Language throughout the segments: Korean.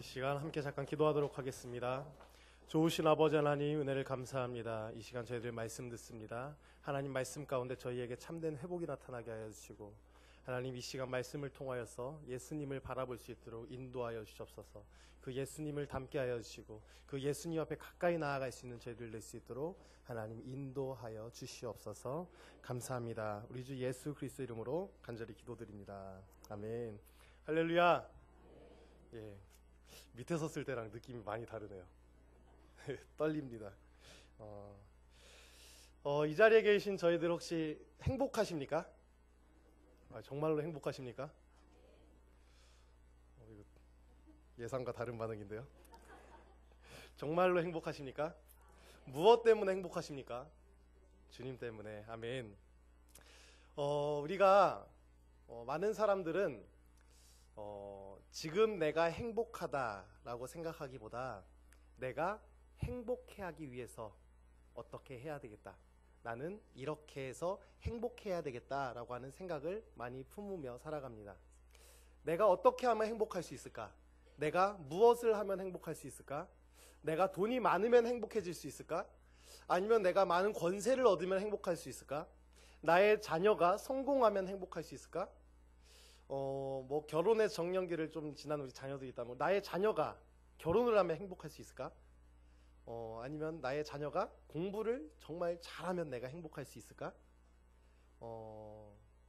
시간 함께 잠깐 기도하도록 하겠습니다. 좋으신 아버지 하나님, 은혜를 감사합니다. 이 시간 저희들 말씀 듣습니다. 하나님 말씀 가운데 저희에게 참된 회복이 나타나게 하여 주시고, 하나님 이 시간 말씀을 통하여서 예수님을 바라볼 수 있도록 인도하여 주시옵소서. 그 예수님을 닮게 하여 주시고 그 예수님 앞에 가까이 나아갈 수 있는 저희들 될 수 있도록 하나님 인도하여 주시옵소서. 감사합니다. 우리 주 예수 그리스도 이름으로 간절히 기도드립니다. 아멘. 할렐루야. 예, 밑에 섰을 때랑 느낌이 많이 다르네요. 떨립니다. 이 자리에 계신 저희들 혹시 행복하십니까? 정말로 행복하십니까? 예상과 다른 반응인데요. 정말로 행복하십니까? 무엇 때문에 행복하십니까? 주님 때문에. 아멘. 우리가 많은 사람들은 지금 내가 행복하다라고 생각하기보다 내가 행복해하기 위해서 어떻게 해야 되겠다, 나는 이렇게 해서 행복해야 되겠다라고 하는 생각을 많이 품으며 살아갑니다. 내가 어떻게 하면 행복할 수 있을까? 내가 무엇을 하면 행복할 수 있을까? 내가 돈이 많으면 행복해질 수 있을까? 아니면 내가 많은 권세를 얻으면 행복할 수 있을까? 나의 자녀가 성공하면 행복할 수 있을까? 결혼의 정년기를 좀 지난 우리 자녀들이 있다면 나의 자녀가 결혼을 하면 행복할 수 있을까? 아니면 나의 자녀가 공부를 정말 잘하면 내가 행복할 수 있을까?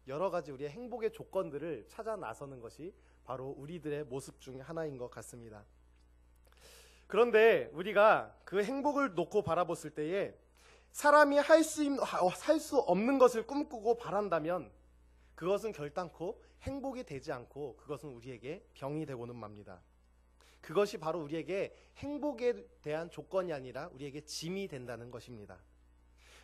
여러 가지 우리의 행복의 조건들을 찾아 나서는 것이 바로 우리들의 모습 중에 하나인 것 같습니다. 그런데 우리가 그 행복을 놓고 바라봤을 때에 사람이 할 수 없는 것을 꿈꾸고 바란다면 그것은 결단코 행복이 되지 않고 그것은 우리에게 병이 되고는 맙니다. 그것이 바로 우리에게 행복에 대한 조건이 아니라 우리에게 짐이 된다는 것입니다.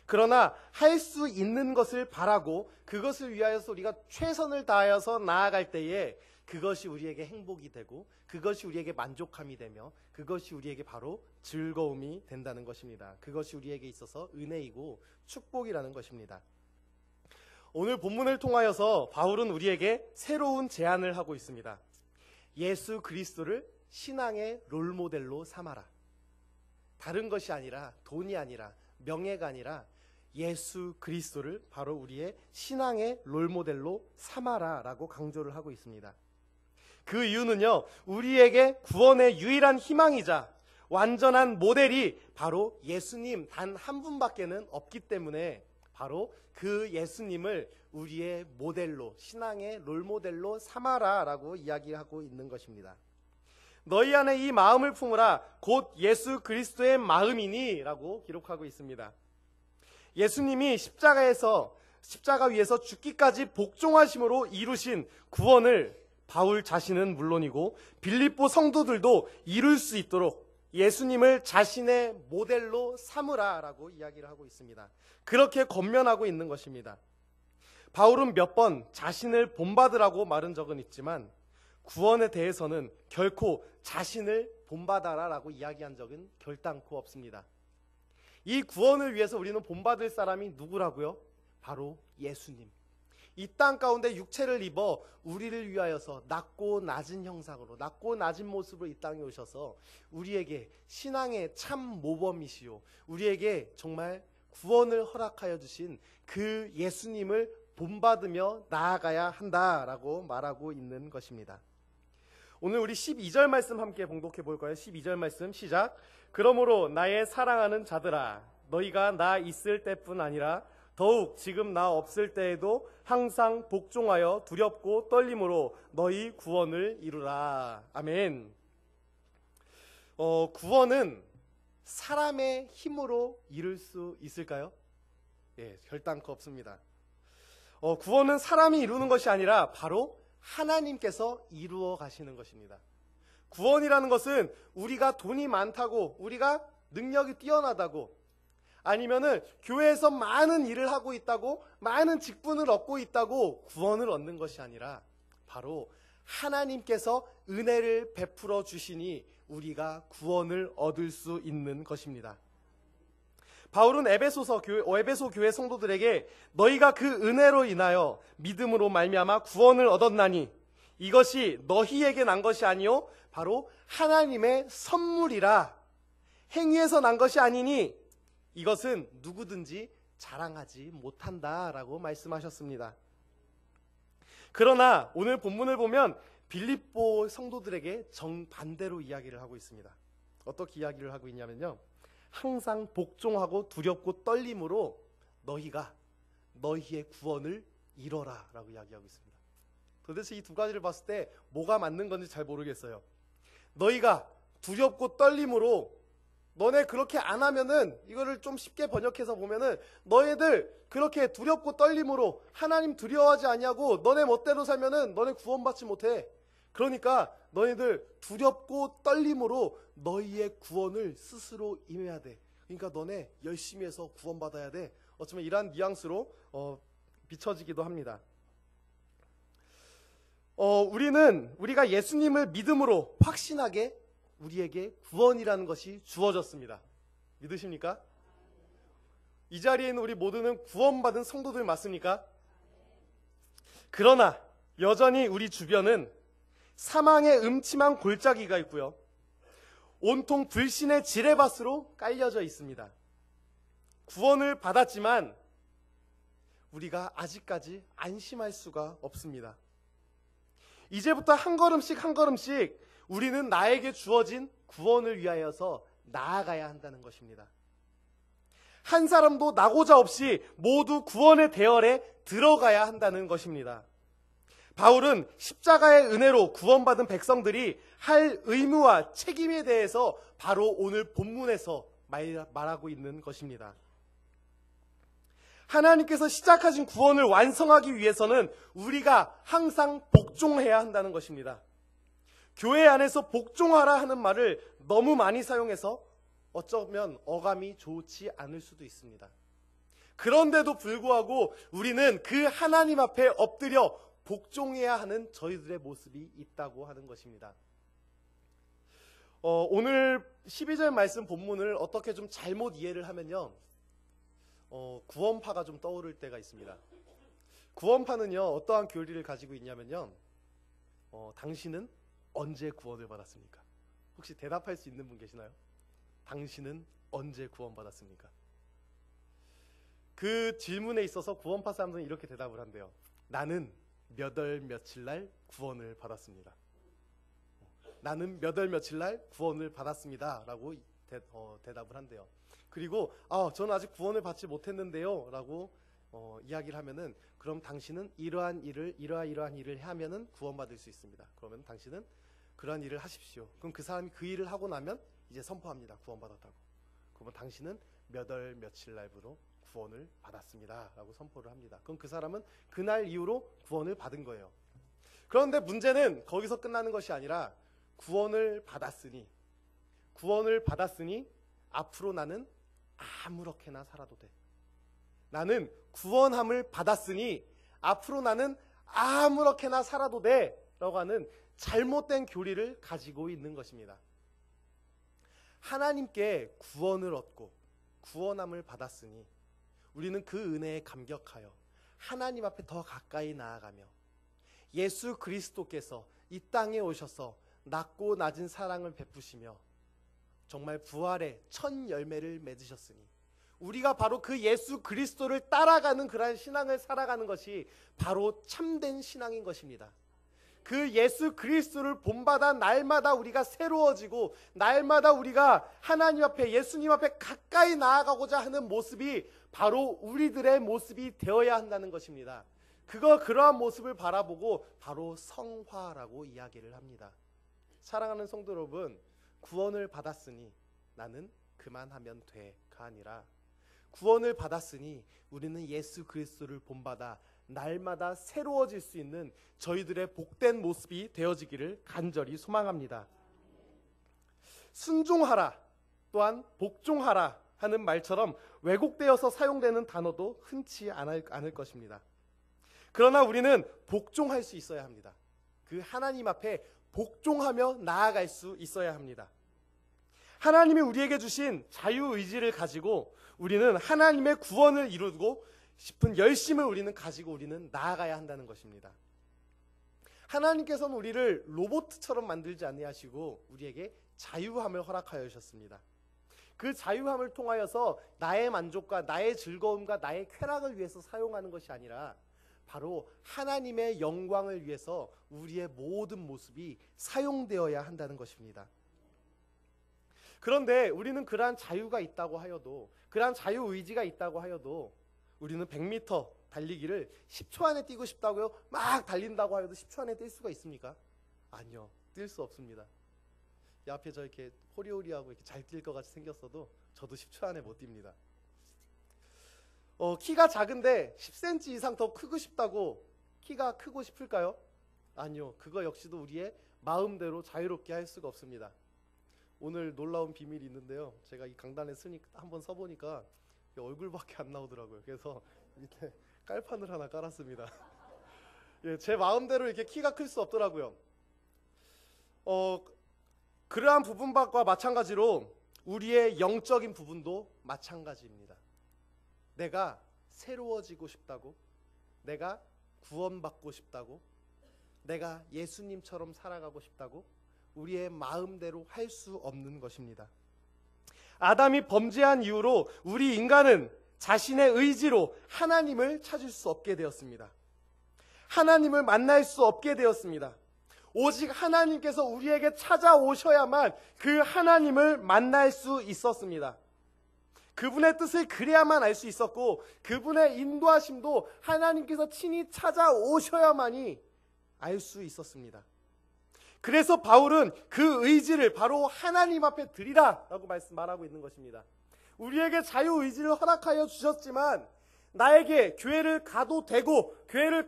그러나 할 수 있는 것을 바라고 그것을 위하여서 우리가 최선을 다하여서 나아갈 때에 그것이 우리에게 행복이 되고 그것이 우리에게 만족함이 되며 그것이 우리에게 바로 즐거움이 된다는 것입니다. 그것이 우리에게 있어서 은혜이고 축복이라는 것입니다. 오늘 본문을 통하여서 바울은 우리에게 새로운 제안을 하고 있습니다. 예수 그리스도를 신앙의 롤모델로 삼아라. 다른 것이 아니라, 돈이 아니라, 명예가 아니라 예수 그리스도를 바로 우리의 신앙의 롤모델로 삼아라 라고 강조를 하고 있습니다. 그 이유는요, 우리에게 구원의 유일한 희망이자 완전한 모델이 바로 예수님 단 한 분밖에는 없기 때문에 바로 그 예수님을 우리의 모델로, 신앙의 롤모델로 삼아라 라고 이야기하고 있는 것입니다. 너희 안에 이 마음을 품으라 곧 예수 그리스도의 마음이니 라고 기록하고 있습니다. 예수님이 십자가 위에서 죽기까지 복종하심으로 이루신 구원을 바울 자신은 물론이고 빌립보 성도들도 이룰 수 있도록 예수님을 자신의 모델로 삼으라 라고 이야기를 하고 있습니다. 그렇게 권면하고 있는 것입니다. 바울은 몇 번 자신을 본받으라고 말한 적은 있지만 구원에 대해서는 결코 자신을 본받아라 라고 이야기한 적은 결단코 없습니다. 이 구원을 위해서 우리는 본받을 사람이 누구라고요? 바로 예수님. 이 땅 가운데 육체를 입어 우리를 위하여서 낮고 낮은 형상으로, 낮고 낮은 모습으로 이 땅에 오셔서 우리에게 신앙의 참 모범이시오, 우리에게 정말 구원을 허락하여 주신 그 예수님을 본받으며 나아가야 한다라고 말하고 있는 것입니다. 오늘 우리 12절 말씀 함께 봉독해 볼까요? 12절 말씀 시작. 그러므로 나의 사랑하는 자들아, 너희가 나 있을 때뿐 아니라 더욱 지금 나 없을 때에도 항상 복종하여 두렵고 떨림으로 너희 구원을 이루라. 아멘. 구원은 사람의 힘으로 이룰 수 있을까요? 예, 결단코 없습니다. 구원은 사람이 이루는 것이 아니라 바로 하나님께서 이루어 가시는 것입니다. 구원이라는 것은 우리가 돈이 많다고, 우리가 능력이 뛰어나다고, 아니면은 교회에서 많은 일을 하고 있다고, 많은 직분을 얻고 있다고 구원을 얻는 것이 아니라 바로 하나님께서 은혜를 베풀어 주시니 우리가 구원을 얻을 수 있는 것입니다. 바울은 에베소 교회 성도들에게 너희가 그 은혜로 인하여 믿음으로 말미암아 구원을 얻었나니 이것이 너희에게 난 것이 아니요 바로 하나님의 선물이라. 행위에서 난 것이 아니니 이것은 누구든지 자랑하지 못한다라고 말씀하셨습니다. 그러나 오늘 본문을 보면 빌립보 성도들에게 정반대로 이야기를 하고 있습니다. 어떻게 이야기를 하고 있냐면요, 항상 복종하고 두렵고 떨림으로 너희가 너희의 구원을 이뤄라 라고 이야기하고 있습니다. 도대체 이 두 가지를 봤을 때 뭐가 맞는 건지 잘 모르겠어요. 너희가 두렵고 떨림으로, 너네 그렇게 안 하면은, 이거를 좀 쉽게 번역해서 보면은 너희들 그렇게 두렵고 떨림으로 하나님 두려워하지 아니하고 너네 멋대로 살면은 너네 구원받지 못해. 그러니까 너희들 두렵고 떨림으로 너희의 구원을 스스로 임해야 돼. 그러니까 너네 열심히 해서 구원받아야 돼. 어쩌면 이러한 뉘앙스로 비춰지기도 합니다. 우리가 예수님을 믿음으로 확신하게 우리에게 구원이라는 것이 주어졌습니다. 믿으십니까? 이 자리에 있는 우리 모두는 구원받은 성도들 맞습니까? 그러나 여전히 우리 주변은 사망의 음침한 골짜기가 있고요, 온통 불신의 지뢰밭으로 깔려져 있습니다. 구원을 받았지만 우리가 아직까지 안심할 수가 없습니다. 이제부터 한 걸음씩 한 걸음씩 우리는 나에게 주어진 구원을 위하여서 나아가야 한다는 것입니다. 한 사람도 나고자 없이 모두 구원의 대열에 들어가야 한다는 것입니다. 바울은 십자가의 은혜로 구원받은 백성들이 할 의무와 책임에 대해서 바로 오늘 본문에서 말하고 있는 것입니다. 하나님께서 시작하신 구원을 완성하기 위해서는 우리가 항상 복종해야 한다는 것입니다. 교회 안에서 복종하라 하는 말을 너무 많이 사용해서 어쩌면 어감이 좋지 않을 수도 있습니다. 그런데도 불구하고 우리는 그 하나님 앞에 엎드려 복종해야 하는 저희들의 모습이 있다고 하는 것입니다. 오늘 12절 말씀 본문을 어떻게 좀 잘못 이해를 하면요, 구원파가 좀 떠오를 때가 있습니다. 구원파는요, 어떠한 교리를 가지고 있냐면요, 당신은 언제 구원을 받았습니까? 혹시 대답할 수 있는 분 계시나요? 당신은 언제 구원받았습니까? 그 질문에 있어서 구원파 사람들은 이렇게 대답을 한대요. 나는 몇 월 며칠 날 구원을 받았습니다. 나는 몇 월 며칠 날 구원을 받았습니다 라고 대답을 한대요. 그리고 저는 아직 구원을 받지 못했는데요 라고 이야기를 하면은, 그럼 당신은 이러한 일을 하면은 구원받을 수 있습니다. 그러면 당신은 그러한 일을 하십시오. 그럼 그 사람이 그 일을 하고 나면 이제 선포합니다. 구원받았다고. 그러면 당신은 몇 월 며칠 날부로 구원을 받았습니다 라고 선포를 합니다. 그럼 그 사람은 그날 이후로 구원을 받은 거예요. 그런데 문제는 거기서 끝나는 것이 아니라, 구원을 받았으니 앞으로 나는 아무렇게나 살아도 돼. 나는 구원함을 받았으니 앞으로 나는 아무렇게나 살아도 돼 라고 하는 잘못된 교리를 가지고 있는 것입니다. 하나님께 구원을 얻고 구원함을 받았으니 우리는 그 은혜에 감격하여 하나님 앞에 더 가까이 나아가며, 예수 그리스도께서 이 땅에 오셔서 낮고 낮은 사랑을 베푸시며 정말 부활의 첫 열매를 맺으셨으니 우리가 바로 그 예수 그리스도를 따라가는 그러한 신앙을 살아가는 것이 바로 참된 신앙인 것입니다. 그 예수 그리스도를 본받아 날마다 우리가 새로워지고 날마다 우리가 하나님 앞에, 예수님 앞에 가까이 나아가고자 하는 모습이 바로 우리들의 모습이 되어야 한다는 것입니다. 그러한 모습을 바라보고 바로 성화라고 이야기를 합니다. 사랑하는 성도 여러분, 구원을 받았으니 나는 그만하면 돼가 아니라, 구원을 받았으니 우리는 예수 그리스도를 본받아 날마다 새로워질 수 있는 저희들의 복된 모습이 되어지기를 간절히 소망합니다. 순종하라 또한 복종하라 하는 말처럼 왜곡되어서 사용되는 단어도 흔치 않을 것입니다. 그러나 우리는 복종할 수 있어야 합니다. 그 하나님 앞에 복종하며 나아갈 수 있어야 합니다. 하나님이 우리에게 주신 자유의지를 가지고 우리는 하나님의 구원을 이루고 싶은 열심을 우리는 가지고 우리는 나아가야 한다는 것입니다. 하나님께서는 우리를 로봇처럼 만들지 아니하시고 우리에게 자유함을 허락하여 주셨습니다. 그 자유함을 통하여서 나의 만족과 나의 즐거움과 나의 쾌락을 위해서 사용하는 것이 아니라 바로 하나님의 영광을 위해서 우리의 모든 모습이 사용되어야 한다는 것입니다. 그런데 우리는 그러한 자유가 있다고 하여도, 그러한 자유의지가 있다고 하여도 우리는 100m 달리기를 10초 안에 뛰고 싶다고요? 막 달린다고 하여도 10초 안에 뛸 수가 있습니까? 아니요, 뛸 수 없습니다. 이 앞에 저 이렇게 호리호리하고 이렇게 잘 뛸 것 같이 생겼어도 저도 10초 안에 못 뜁니다. 키가 작은데 10cm 이상 더 크고 싶다고 키가 크고 싶을까요? 아니요, 그거 역시도 우리의 마음대로 자유롭게 할 수가 없습니다. 오늘 놀라운 비밀이 있는데요, 제가 이 강단에 한번 서보니까 얼굴밖에 안 나오더라고요. 그래서 밑에 깔판을 하나 깔았습니다. 예, 제 마음대로 이렇게 키가 클 수 없더라고요. 그러한 부분과 마찬가지로 우리의 영적인 부분도 마찬가지입니다. 내가 새로워지고 싶다고, 내가 구원받고 싶다고, 내가 예수님처럼 살아가고 싶다고 우리의 마음대로 할 수 없는 것입니다. 아담이 범죄한 이후로 우리 인간은 자신의 의지로 하나님을 찾을 수 없게 되었습니다. 하나님을 만날 수 없게 되었습니다. 오직 하나님께서 우리에게 찾아오셔야만 그 하나님을 만날 수 있었습니다. 그분의 뜻을 그래야만 알 수 있었고, 그분의 인도하심도 하나님께서 친히 찾아오셔야만이 알 수 있었습니다. 그래서 바울은 그 의지를 바로 하나님 앞에 드리라 라고 말하고 있는 것입니다. 우리에게 자유의지를 허락하여 주셨지만 나에게 교회를 가도 되고 교회를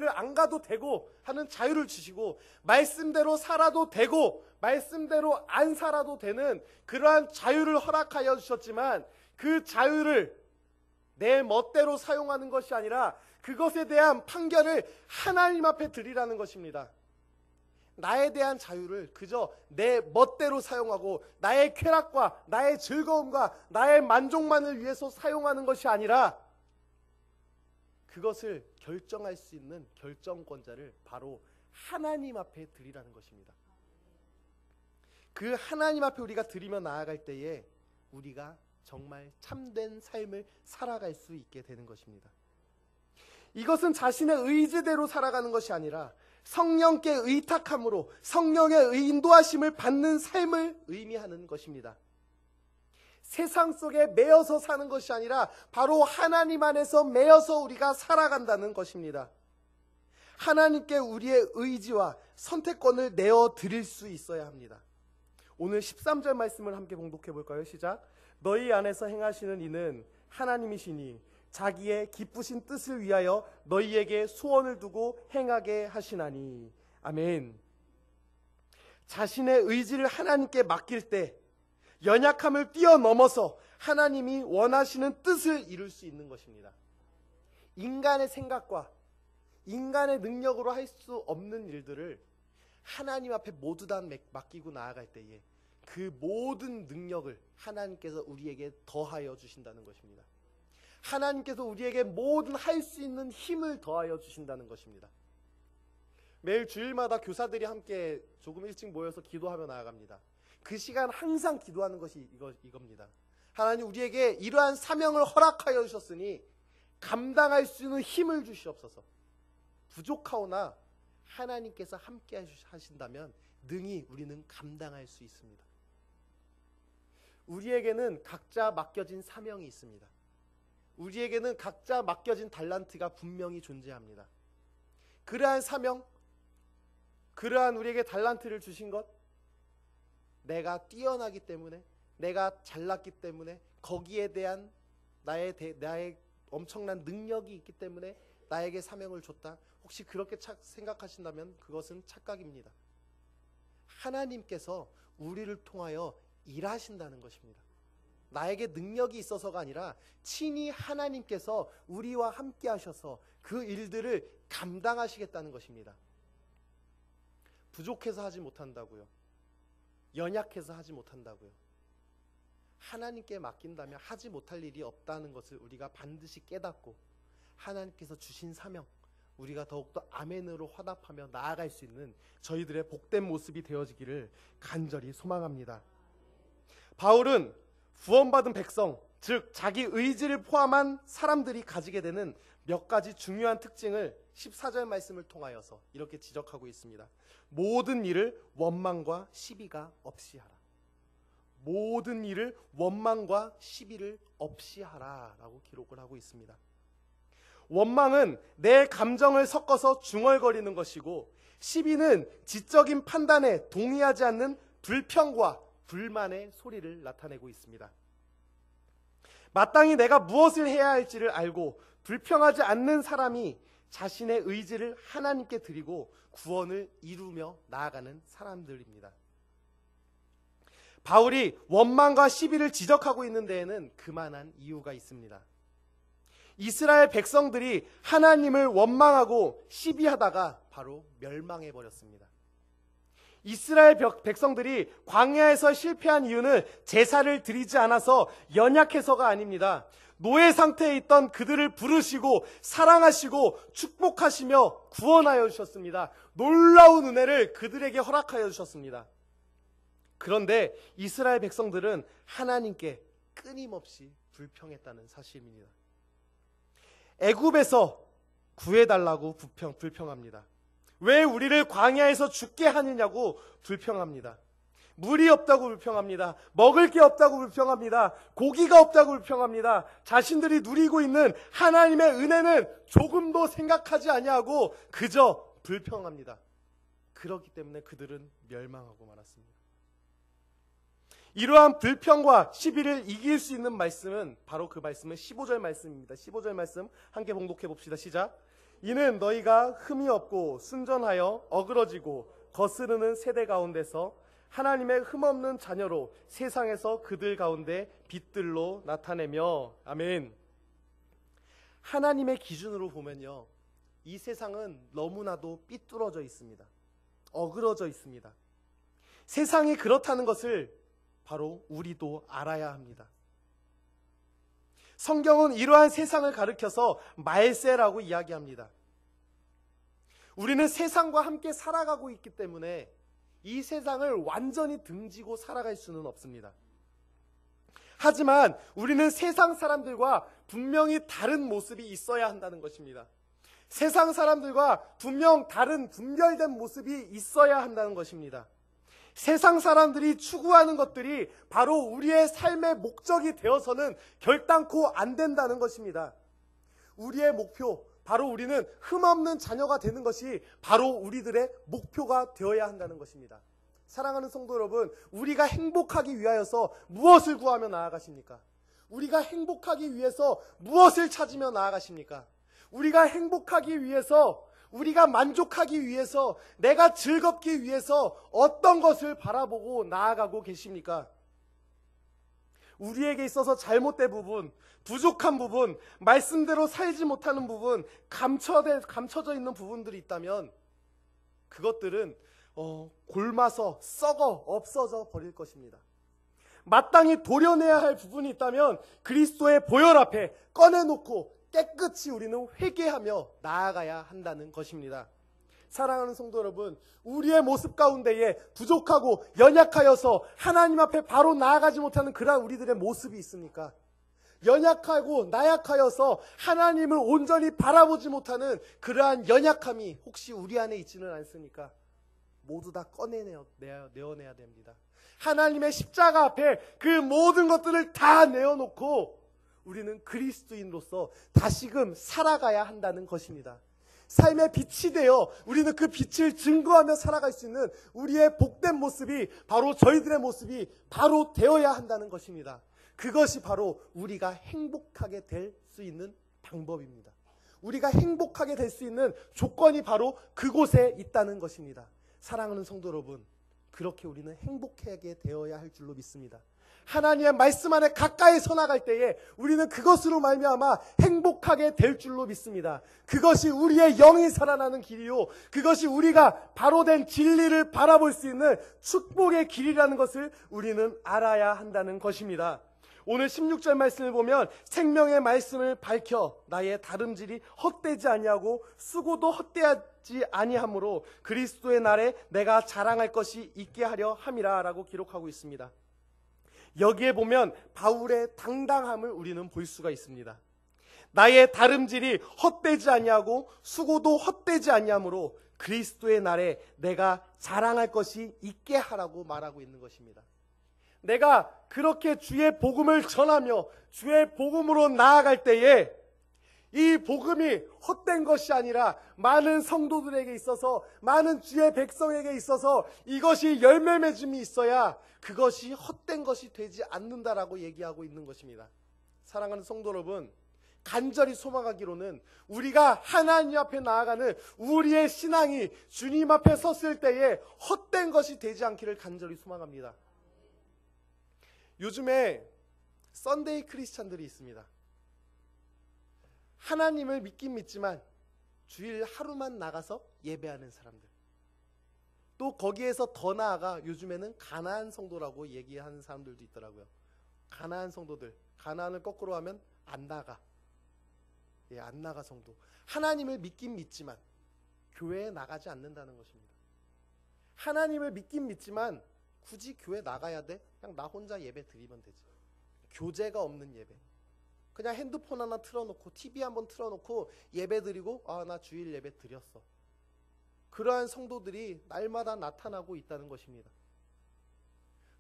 안 가도 되고 하는 자유를 주시고, 말씀대로 살아도 되고 말씀대로 안 살아도 되는 그러한 자유를 허락하여 주셨지만, 그 자유를 내 멋대로 사용하는 것이 아니라 그것에 대한 판결을 하나님 앞에 드리라는 것입니다. 나에 대한 자유를 그저 내 멋대로 사용하고 나의 쾌락과 나의 즐거움과 나의 만족만을 위해서 사용하는 것이 아니라 그것을 결정할 수 있는 결정권자를 바로 하나님 앞에 드리라는 것입니다. 그 하나님 앞에 우리가 드리며 나아갈 때에 우리가 정말 참된 삶을 살아갈 수 있게 되는 것입니다. 이것은 자신의 의지대로 살아가는 것이 아니라 성령께 의탁함으로 성령의 인도하심을 받는 삶을 의미하는 것입니다. 세상 속에 매여서 사는 것이 아니라 바로 하나님 안에서 매여서 우리가 살아간다는 것입니다. 하나님께 우리의 의지와 선택권을 내어 드릴 수 있어야 합니다. 오늘 13절 말씀을 함께 봉독해 볼까요? 시작. 너희 안에서 행하시는 이는 하나님이시니 자기의 기쁘신 뜻을 위하여 너희에게 소원을 두고 행하게 하시나니. 아멘. 자신의 의지를 하나님께 맡길 때 연약함을 뛰어넘어서 하나님이 원하시는 뜻을 이룰 수 있는 것입니다. 인간의 생각과 인간의 능력으로 할 수 없는 일들을 하나님 앞에 모두 다 맡기고 나아갈 때에 그 모든 능력을 하나님께서 우리에게 더하여 주신다는 것입니다. 하나님께서 우리에게 모든 할 수 있는 힘을 더하여 주신다는 것입니다. 매일 주일마다 교사들이 함께 조금 일찍 모여서 기도하며 나아갑니다. 그 시간 항상 기도하는 것이 이겁니다. 하나님, 우리에게 이러한 사명을 허락하여 주셨으니 감당할 수 있는 힘을 주시옵소서. 부족하오나 하나님께서 함께 하신다면 능히 우리는 감당할 수 있습니다. 우리에게는 각자 맡겨진 사명이 있습니다. 우리에게는 각자 맡겨진 달란트가 분명히 존재합니다. 그러한 사명, 그러한 우리에게 달란트를 주신 것, 내가 뛰어나기 때문에, 내가 잘났기 때문에, 거기에 대한 나의 엄청난 능력이 있기 때문에 나에게 사명을 줬다. 혹시 그렇게 생각하신다면 그것은 착각입니다. 하나님께서 우리를 통하여 일하신다는 것입니다. 나에게 능력이 있어서가 아니라 친히 하나님께서 우리와 함께 하셔서 그 일들을 감당하시겠다는 것입니다. 부족해서 하지 못한다고요. 연약해서 하지 못한다고요. 하나님께 맡긴다면 하지 못할 일이 없다는 것을 우리가 반드시 깨닫고 하나님께서 주신 사명, 우리가 더욱더 아멘으로 화답하며 나아갈 수 있는 저희들의 복된 모습이 되어지기를 간절히 소망합니다. 바울은 구원받은 백성, 즉 자기 의지를 포함한 사람들이 가지게 되는 몇 가지 중요한 특징을 14절 말씀을 통하여서 이렇게 지적하고 있습니다. 모든 일을 원망과 시비가 없이 하라. 모든 일을 원망과 시비를 없이 하라 라고 기록을 하고 있습니다. 원망은 내 감정을 섞어서 중얼거리는 것이고, 시비는 지적인 판단에 동의하지 않는 불평과 불만의 소리를 나타내고 있습니다. 마땅히 내가 무엇을 해야 할지를 알고 불평하지 않는 사람이 자신의 의지를 하나님께 드리고 구원을 이루며 나아가는 사람들입니다. 바울이 원망과 시비를 지적하고 있는 데에는 그만한 이유가 있습니다. 이스라엘 백성들이 하나님을 원망하고 시비하다가 바로 멸망해버렸습니다. 이스라엘 백성들이 광야에서 실패한 이유는 제사를 드리지 않아서 연약해서가 아닙니다. 노예 상태에 있던 그들을 부르시고 사랑하시고 축복하시며 구원하여 주셨습니다. 놀라운 은혜를 그들에게 허락하여 주셨습니다. 그런데 이스라엘 백성들은 하나님께 끊임없이 불평했다는 사실입니다. 애굽에서 구해달라고 불평합니다. 왜 우리를 광야에서 죽게 하느냐고 불평합니다. 물이 없다고 불평합니다. 먹을 게 없다고 불평합니다. 고기가 없다고 불평합니다. 자신들이 누리고 있는 하나님의 은혜는 조금도 생각하지 아니하고 그저 불평합니다. 그렇기 때문에 그들은 멸망하고 말았습니다. 이러한 불평과 시비를 이길 수 있는 말씀은 바로 그 말씀은 15절 말씀입니다. 15절 말씀 함께 봉독해 봅시다. 시작. 이는 너희가 흠이 없고 순전하여 어그러지고 거스르는 세대 가운데서 하나님의 흠없는 자녀로 세상에서 그들 가운데 빛들로 나타내며. 아멘. 하나님의 기준으로 보면요, 이 세상은 너무나도 삐뚤어져 있습니다. 어그러져 있습니다. 세상이 그렇다는 것을 바로 우리도 알아야 합니다. 성경은 이러한 세상을 가리켜서 말세라고 이야기합니다. 우리는 세상과 함께 살아가고 있기 때문에 이 세상을 완전히 등지고 살아갈 수는 없습니다. 하지만 우리는 세상 사람들과 분명히 다른 모습이 있어야 한다는 것입니다. 세상 사람들과 분명 다른 분별된 모습이 있어야 한다는 것입니다. 세상 사람들이 추구하는 것들이 바로 우리의 삶의 목적이 되어서는 결단코 안 된다는 것입니다. 우리의 목표, 바로 우리는 흠없는 자녀가 되는 것이 바로 우리들의 목표가 되어야 한다는 것입니다. 사랑하는 성도 여러분, 우리가 행복하기 위하여서 무엇을 구하며 나아가십니까? 우리가 행복하기 위해서 무엇을 찾으며 나아가십니까? 우리가 행복하기 위해서, 우리가 만족하기 위해서, 내가 즐겁기 위해서 어떤 것을 바라보고 나아가고 계십니까? 우리에게 있어서 잘못된 부분, 부족한 부분, 말씀대로 살지 못하는 부분, 감춰져 있는 부분들이 있다면 그것들은 골마서 썩어 없어져 버릴 것입니다. 마땅히 도려내야 할 부분이 있다면 그리스도의 보혈 앞에 꺼내놓고 깨끗이 우리는 회개하며 나아가야 한다는 것입니다. 사랑하는 성도 여러분, 우리의 모습 가운데에 부족하고 연약하여서 하나님 앞에 바로 나아가지 못하는 그러한 우리들의 모습이 있습니까? 연약하고 나약하여서 하나님을 온전히 바라보지 못하는 그러한 연약함이 혹시 우리 안에 있지는 않습니까? 모두 다 내어내야 됩니다. 하나님의 십자가 앞에 그 모든 것들을 다 내어놓고 우리는 그리스도인으로서 다시금 살아가야 한다는 것입니다. 삶의 빛이 되어 우리는 그 빛을 증거하며 살아갈 수 있는 우리의 복된 모습이, 바로 저희들의 모습이 바로 되어야 한다는 것입니다. 그것이 바로 우리가 행복하게 될 수 있는 방법입니다. 우리가 행복하게 될 수 있는 조건이 바로 그곳에 있다는 것입니다. 사랑하는 성도 여러분, 그렇게 우리는 행복하게 되어야 할 줄로 믿습니다. 하나님의 말씀 안에 가까이 서 나갈 때에 우리는 그것으로 말미암아 행복하게 될 줄로 믿습니다. 그것이 우리의 영이 살아나는 길이요, 그것이 우리가 바로 된 진리를 바라볼 수 있는 축복의 길이라는 것을 우리는 알아야 한다는 것입니다. 오늘 16절 말씀을 보면 생명의 말씀을 밝혀 나의 다름질이 헛되지 아니하고 수고도 헛되지 아니하므로 그리스도의 날에 내가 자랑할 것이 있게 하려 함이라 라고 기록하고 있습니다. 여기에 보면 바울의 당당함을 우리는 볼 수가 있습니다. 나의 다름질이 헛되지 아니하고 수고도 헛되지 아니하므로 그리스도의 날에 내가 자랑할 것이 있게 하라고 말하고 있는 것입니다. 내가 그렇게 주의 복음을 전하며 주의 복음으로 나아갈 때에 이 복음이 헛된 것이 아니라 많은 성도들에게 있어서, 많은 주의 백성에게 있어서 이것이 열매 맺음이 있어야 그것이 헛된 것이 되지 않는다라고 얘기하고 있는 것입니다. 사랑하는 성도 여러분, 간절히 소망하기로는 우리가 하나님 앞에 나아가는 우리의 신앙이 주님 앞에 섰을 때에 헛된 것이 되지 않기를 간절히 소망합니다. 요즘에 썬데이 크리스찬들이 있습니다. 하나님을 믿긴 믿지만 주일 하루만 나가서 예배하는 사람들. 또 거기에서 더 나아가 요즘에는 가나안 성도라고 얘기하는 사람들도 있더라고요. 가나안 성도들. 가나안을 거꾸로 하면 안 나가. 안 나가 성도. 하나님을 믿긴 믿지만 교회에 나가지 않는다는 것입니다. 하나님을 믿긴 믿지만 굳이 교회 나가야 돼? 그냥 나 혼자 예배 드리면 되지. 교제가 없는 예배. 그냥 핸드폰 하나 틀어놓고 TV 한번 틀어놓고 예배 드리고 나 주일 예배 드렸어. 그러한 성도들이 날마다 나타나고 있다는 것입니다.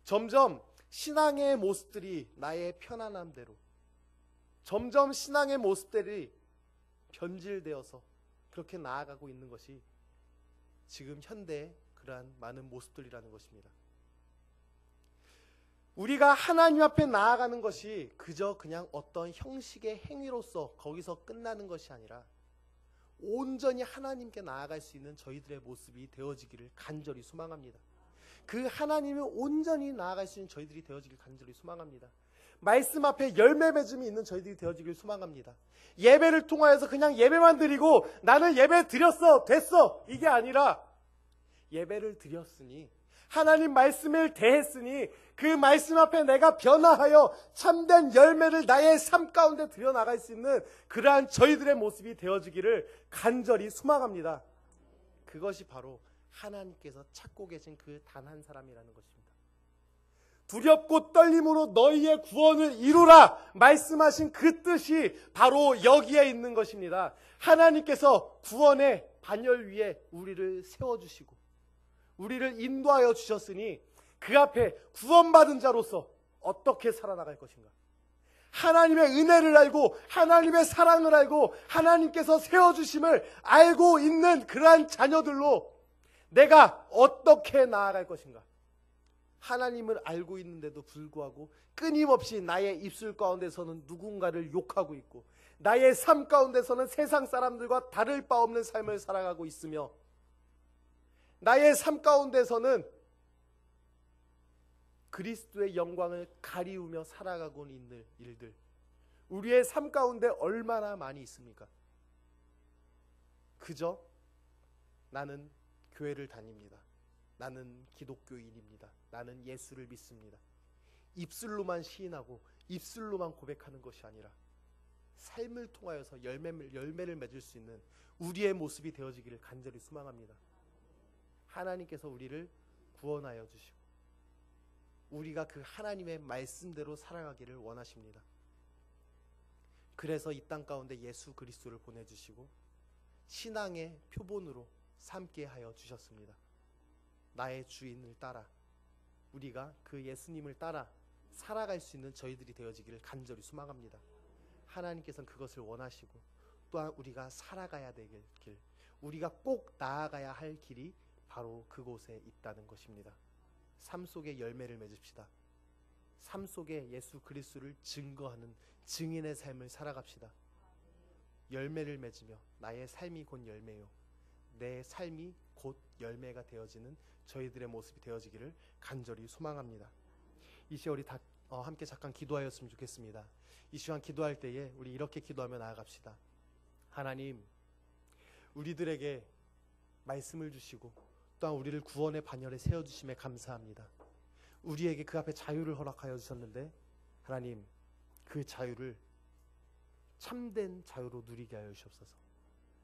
점점 신앙의 모습들이 나의 편안함대로, 점점 신앙의 모습들이 변질되어서 그렇게 나아가고 있는 것이 지금 현대의 그러한 많은 모습들이라는 것입니다. 우리가 하나님 앞에 나아가는 것이 그저 그냥 어떤 형식의 행위로서 거기서 끝나는 것이 아니라 온전히 하나님께 나아갈 수 있는 저희들의 모습이 되어지기를 간절히 소망합니다. 그 하나님을 온전히 나아갈 수 있는 저희들이 되어지기를 간절히 소망합니다. 말씀 앞에 열매 맺음이 있는 저희들이 되어지기를 소망합니다. 예배를 통하여서 그냥 예배만 드리고 나는 예배 드렸어, 됐어, 이게 아니라 예배를 드렸으니 하나님 말씀을 대했으니 그 말씀 앞에 내가 변화하여 참된 열매를 나의 삶 가운데 드려나갈 수 있는 그러한 저희들의 모습이 되어지기를 간절히 소망합니다. 그것이 바로 하나님께서 찾고 계신 그 단 한 사람이라는 것입니다. 두렵고 떨림으로 너희의 구원을 이루라 말씀하신 그 뜻이 바로 여기에 있는 것입니다. 하나님께서 구원의 반열 위에 우리를 세워주시고 우리를 인도하여 주셨으니 그 앞에 구원받은 자로서 어떻게 살아나갈 것인가? 하나님의 은혜를 알고 하나님의 사랑을 알고 하나님께서 세워주심을 알고 있는 그러한 자녀들로 내가 어떻게 나아갈 것인가? 하나님을 알고 있는데도 불구하고 끊임없이 나의 입술 가운데서는 누군가를 욕하고 있고 나의 삶 가운데서는 세상 사람들과 다를 바 없는 삶을 살아가고 있으며 나의 삶 가운데서는 그리스도의 영광을 가리우며 살아가고 있는 일들, 우리의 삶 가운데 얼마나 많이 있습니까? 그저 나는 교회를 다닙니다. 나는 기독교인입니다. 나는 예수를 믿습니다. 입술로만 시인하고 입술로만 고백하는 것이 아니라 삶을 통하여서 열매를 맺을 수 있는 우리의 모습이 되어지기를 간절히 소망합니다. 하나님께서 우리를 구원하여 주시고 우리가 그 하나님의 말씀대로 살아가기를 원하십니다. 그래서 이 땅 가운데 예수 그리스도를 보내주시고 신앙의 표본으로 삼게 하여 주셨습니다. 나의 주인을 따라 우리가 그 예수님을 따라 살아갈 수 있는 저희들이 되어지기를 간절히 소망합니다. 하나님께서는 그것을 원하시고 또한 우리가 살아가야 될 길, 우리가 꼭 나아가야 할 길이 바로 그곳에 있다는 것입니다. 삶 속에 열매를 맺읍시다. 삶 속에 예수 그리스도를 증거하는 증인의 삶을 살아갑시다. 열매를 맺으며 나의 삶이 곧 열매요 내 삶이 곧 열매가 되어지는 저희들의 모습이 되어지기를 간절히 소망합니다. 이 시간 우리 다 함께 잠깐 기도하였으면 좋겠습니다. 이 시간 기도할 때에 우리 이렇게 기도하며 나아갑시다. 하나님, 우리들에게 말씀을 주시고 또한 우리를 구원의 반열에 세워주심에 감사합니다. 우리에게 그 앞에 자유를 허락하여 주셨는데 하나님, 그 자유를 참된 자유로 누리게 하여 주시옵소서.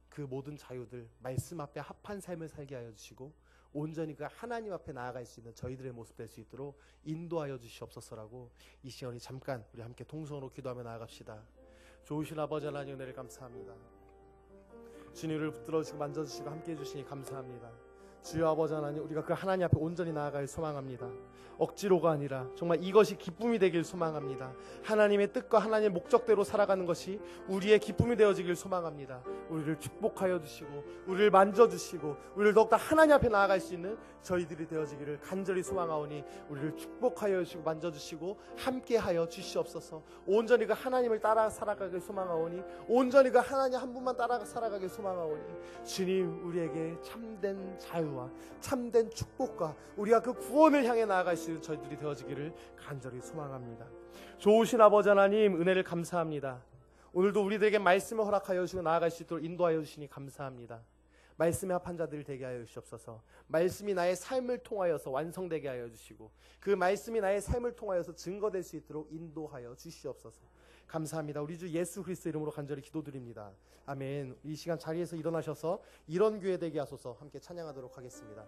그 모든 자유들 말씀 앞에 합한 삶을 살게 하여 주시고 온전히 그 하나님 앞에 나아갈 수 있는 저희들의 모습 될 수 있도록 인도하여 주시옵소서라고 이 시간이 잠깐 우리 함께 통성으로 기도하며 나아갑시다. 좋으신 아버지 하나님 은혜를 감사합니다. 주님을 붙들어주시고 만져주시고 함께해 주시니 감사합니다. 주여 아버지 하나님, 우리가 그 하나님 앞에 온전히 나아갈 소망합니다. 억지로가 아니라 정말 이것이 기쁨이 되길 소망합니다. 하나님의 뜻과 하나님의 목적대로 살아가는 것이 우리의 기쁨이 되어지길 소망합니다. 우리를 축복하여 주시고 우리를 만져주시고 우리를 더욱더 하나님 앞에 나아갈 수 있는 저희들이 되어지기를 간절히 소망하오니 우리를 축복하여 주시고 만져주시고 함께하여 주시옵소서. 온전히 그 하나님을 따라 살아가길 소망하오니 온전히 그 하나님 한 분만 따라 살아가길 소망하오니 주님, 우리에게 참된 자유와 참된 축복과 우리가 그 구원을 향해 나아갈 수 있는 저희들이 되어지기를 간절히 소망합니다. 좋으신 아버지 하나님, 은혜를 감사합니다. 오늘도 우리들에게 말씀을 허락하여 주시고 나아갈 수 있도록 인도하여 주시니 감사합니다. 말씀에 합한 자들이 되게 하여 주시옵소서. 말씀이 나의 삶을 통하여서 완성되게 하여 주시고 그 말씀이 나의 삶을 통하여서 증거될 수 있도록 인도하여 주시옵소서. 감사합니다. 우리 주 예수 그리스도 이름으로 간절히 기도드립니다. 아멘. 이 시간 자리에서 일어나셔서 이런 교회 되게 하소서 함께 찬양하도록 하겠습니다.